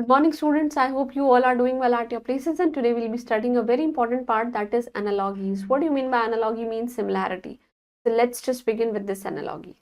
Good morning students, I hope you all are doing well at your places, and today we'll be studying a very important part, that is analogies. What do you mean by analogy? Means similarity. So let's just begin with this analogy.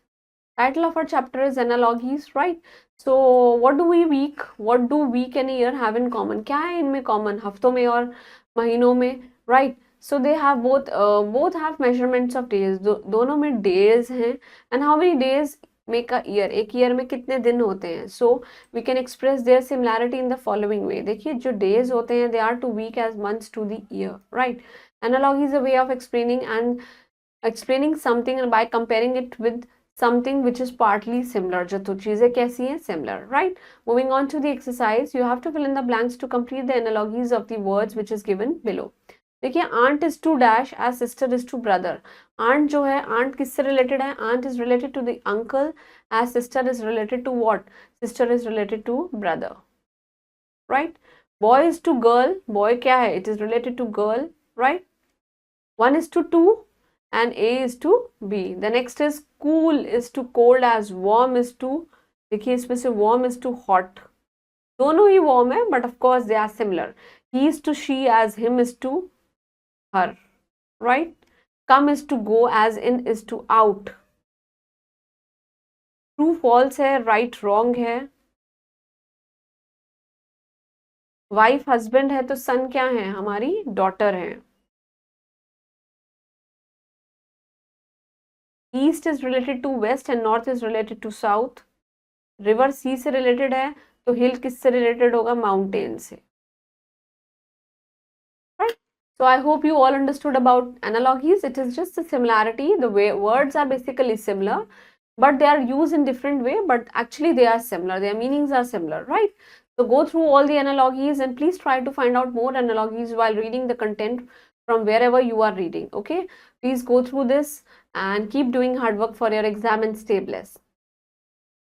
Title of our chapter is analogies, right? So what do week and year have in common? क्या है इनमें common? हफ्तों में और महीनों में, right? So they have both have measurements of days. दोनों में days हैं, and how many days make a year? एक year में कितने दिन होते हैं? So we can express their similarity in the following way. देखिए जो days होते हैं, they are to week as months to the year, right? Analogy is a way of explaining something by comparing it with something which is partly similar. जो तो चीजें कैसी हैं? Similar, right? Moving on to the exercise, you have to fill in the blanks to complete the analogies of the words which is given below. देखिए aunt is to dash as sister is to brother. aunt जो है, aunt किससे related है? aunt is related to the uncle as sister is related to what? sister is related to brother, right? boy is to girl, boy क्या है? it is related to girl, right? 1 is to 2 and A is to B. The next is cool is to cold as warm is to, देखिए इसमें से warm is to hot. दोनों ही warm है, but of course they are similar. He is to she as him is to her, right? Come is to go as in is to out. True false है, right wrong है. Wife husband है तो son क्या है? हमारी daughter है. East is related to west and north is related to south. River sea से रिलेटेड है तो हिल किससे रिलेटेड होगा? माउंटेन से, right? So I hope you all understood about analogies. It is just a similarity. The way words are basically similar, but they are used in different way, but actually they are similar. Their meanings are similar, right? So go through all the analogies and please try to find out more analogies while reading the content from wherever you are reading, okay? Please go through this and keep doing hard work for your exam and stay blessed.